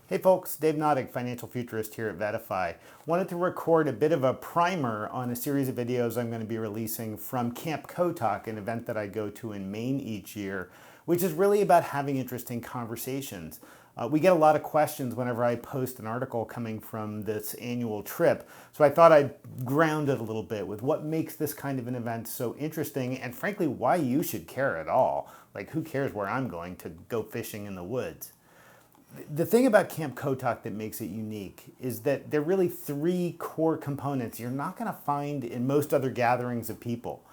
Hey folks, Dave Nadig, Financial Futurist here at VettaFi. Wanted to record a bit of a primer on a series of videos I'm going to be releasing from Camp Kotok, an event that I go to in Maine each year, which is really about having interesting conversations. We get a lot of questions whenever I post an article coming from this annual trip, so I thought I'd ground it a little bit with what makes this kind of an event so interesting and frankly why you should care at all. Like, who cares where I'm going to go fishing in the woods? The thing about Camp Kotok that makes it unique is that there are really three core components you're not going to find in most other gatherings of people.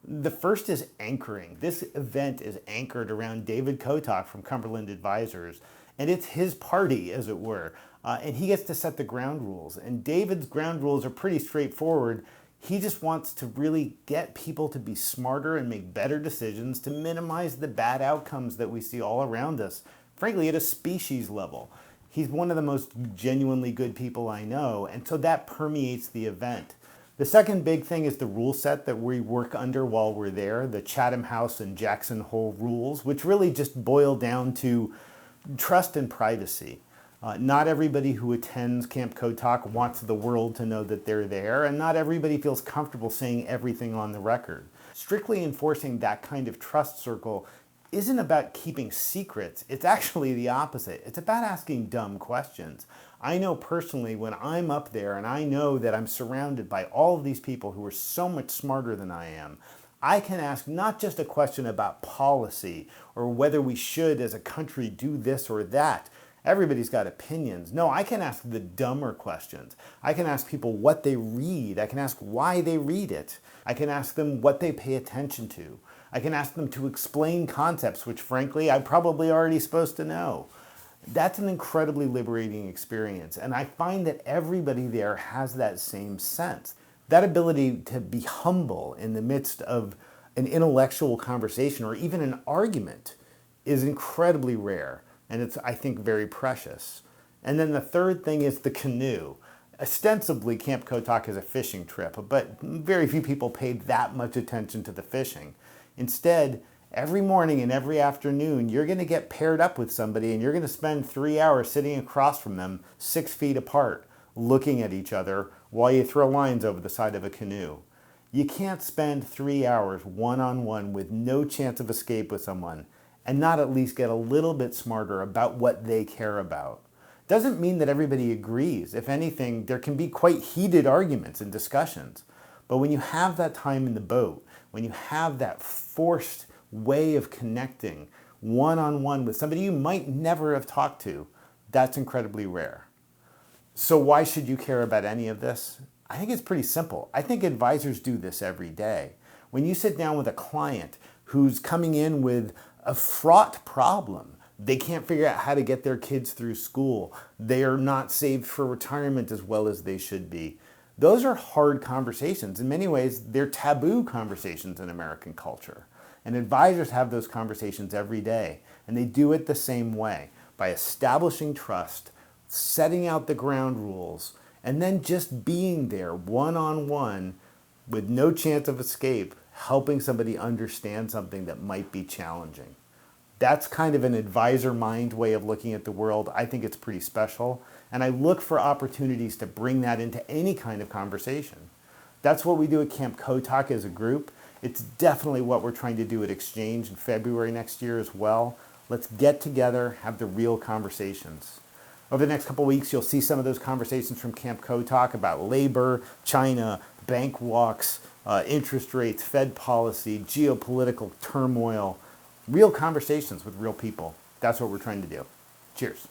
The first is anchoring. This event is anchored around David Kotok from Cumberland Advisors, and it's his party, as it were. And he gets to set the ground rules. And David's ground rules are pretty straightforward. He just wants to really get people to be smarter and make better decisions to minimize the bad outcomes that we see all around us, frankly, at a species level. He's one of the most genuinely good people I know, and so that permeates the event. The second big thing is the rule set that we work under while we're there, the Chatham House and Jackson Hole rules, which really just boil down to trust and privacy. Not everybody who attends Camp Kotok wants the world to know that they're there, and not everybody feels comfortable saying everything on the record. Strictly enforcing that kind of trust circle isn't about keeping secrets. It's actually the opposite. It's about asking dumb questions. I know personally when I'm up there and I know that I'm surrounded by all of these people who are so much smarter than I am, I can ask not just a question about policy or whether we should as a country do this or that. Everybody's got opinions. No, I can ask the dumber questions. I can ask people what they read. I can ask why they read it. I can ask them what they pay attention to. I can ask them to explain concepts, which frankly, I'm probably already supposed to know. That's an incredibly liberating experience, and I find that everybody there has that same sense. That ability to be humble in the midst of an intellectual conversation or even an argument is incredibly rare, and it's, I think, very precious. And then the third thing is the canoe. Ostensibly, Camp Kotok is a fishing trip, but very few people pay that much attention to the fishing. Instead, every morning and every afternoon, you're going to get paired up with somebody and you're going to spend 3 hours sitting across from them, 6 feet apart, looking at each other while you throw lines over the side of a canoe. You can't spend 3 hours one-on-one with no chance of escape with someone and not at least get a little bit smarter about what they care about. Doesn't mean that everybody agrees. If anything, there can be quite heated arguments and discussions. But when you have that time in the boat, when you have that forced way of connecting one-on-one with somebody you might never have talked to, that's incredibly rare. So why should you care about any of this? I think it's pretty simple. I think advisors do this every day. When you sit down with a client who's coming in with a fraught problem, they can't figure out how to get their kids through school, they are not saved for retirement as well as they should be. Those are hard conversations. In many ways, they're taboo conversations in American culture. And advisors have those conversations every day. And they do it the same way, by establishing trust, setting out the ground rules, and then just being there one-on-one with no chance of escape, helping somebody understand something that might be challenging. That's kind of an advisor mind way of looking at the world. I think it's pretty special. And I look for opportunities to bring that into any kind of conversation. That's what we do at Camp Kotok as a group. It's definitely what we're trying to do at Exchange in February next year as well. Let's get together, have the real conversations. Over the next couple of weeks, you'll see some of those conversations from Camp Kotok about labor, China, bank walks, interest rates, Fed policy, geopolitical turmoil. Real conversations with real people. That's what we're trying to do. Cheers.